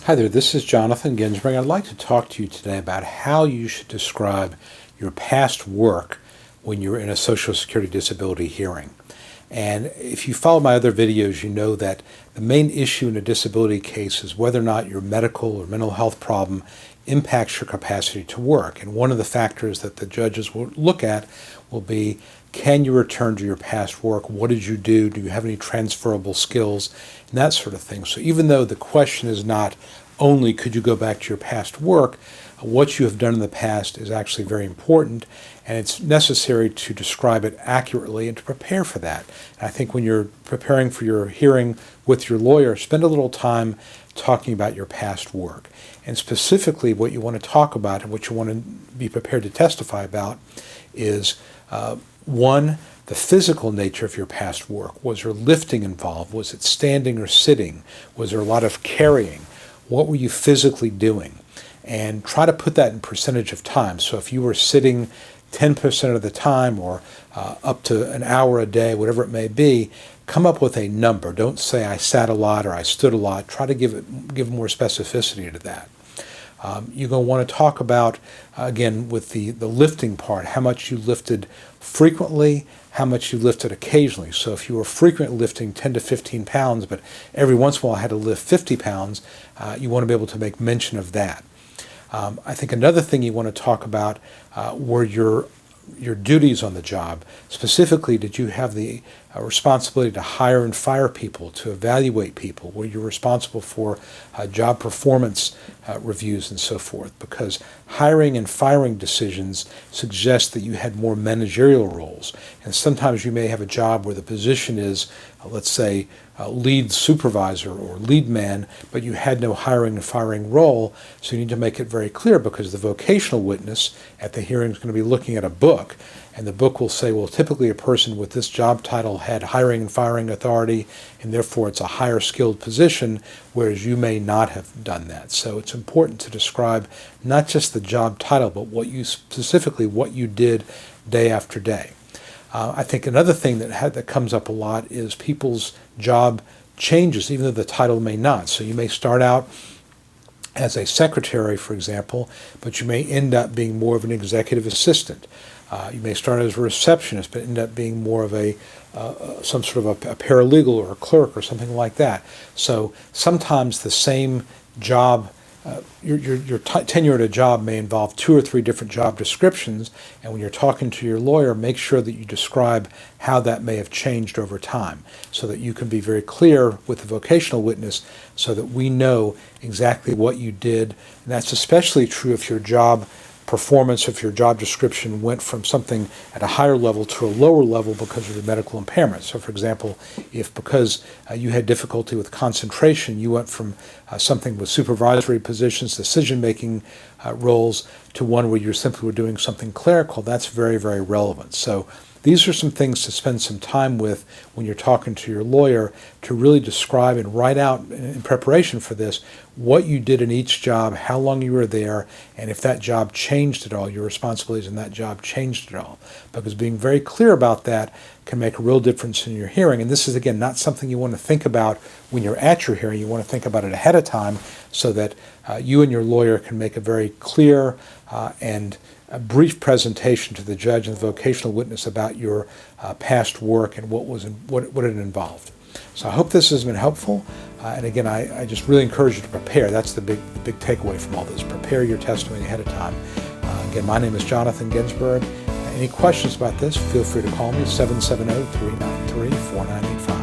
Hi there, this is Jonathan Ginsberg. I'd like to talk to you today about how you should describe your past work when you're in a Social Security disability hearing. And if you follow my other videos, you know that the main issue in a disability case is whether or not your medical or mental health problem impacts your capacity to work. And one of the factors that the judges will look at will be, can you return to your past work? What did you do? Do you have any transferable skills? And that sort of thing. So even though the question is not only could you go back to your past work, what you have done in the past is actually very important, and it's necessary to describe it accurately and to prepare for that. And I think when you're preparing for your hearing with your lawyer, spend a little time talking about your past work. And specifically what you want to talk about and what you want to be prepared to testify about is, one, the physical nature of your past work. Was there lifting involved? Was it standing or sitting? Was there a lot of carrying? What were you physically doing? And try to put that in percentage of time. So if you were sitting 10% of the time or up to an hour a day, whatever it may be, come up with a number. Don't say I sat a lot or I stood a lot. Try to give more specificity to that. You're going to want to talk about, again, with the lifting part, how much you lifted frequently, how much you lifted occasionally. So if you were frequently lifting 10 to 15 pounds, but every once in a while had to lift 50 pounds, you want to be able to make mention of that. I think another thing you want to talk about were your duties on the job. Specifically, did you have the responsibility to hire and fire people, to evaluate people? Were you responsible for job performance reviews and so forth? Because hiring and firing decisions suggest that you had more managerial roles. And sometimes you may have a job where the position is, let's say, lead supervisor or lead man, but you had no hiring and firing role, so you need to make it very clear, because the vocational witness at the hearing is going to be looking at a book, and the book will say, well, typically a person with this job title had hiring and firing authority, and therefore it's a higher skilled position, whereas you may not have done that. So it's important to describe not just the job title, but what you did day after day. I think another thing that comes up a lot is people's job changes, even though the title may not. So you may start out as a secretary, for example, but you may end up being more of an executive assistant. You may start as a receptionist, but end up being more of some sort of a paralegal or a clerk or something like that. So sometimes the same job, your tenure at a job may involve 2 or 3 different job descriptions, and when you're talking to your lawyer, make sure that you describe how that may have changed over time, so that you can be very clear with the vocational witness, so that we know exactly what you did. And that's especially true if your job performance, if your job description went from something at a higher level to a lower level because of your medical impairment. So for example, if because you had difficulty with concentration, you went from something with supervisory positions, decision-making roles, to one where you simply were doing something clerical, that's very, very relevant. So these are some things to spend some time with when you're talking to your lawyer, to really describe and write out in preparation for this what you did in each job, how long you were there, and if that job changed at all, your responsibilities in that job changed at all. Because being very clear about that can make a real difference in your hearing. And this is, again, not something you want to think about when you're at your hearing. You want to think about it ahead of time, so that you and your lawyer can make a very clear and a brief presentation to the judge and the vocational witness about your past work and what it involved. So I hope this has been helpful. And again, I just really encourage you to prepare. That's the big takeaway from all this. Prepare your testimony ahead of time. Again, my name is Jonathan Ginsberg. Any questions about this, feel free to call me, 770-393-4985.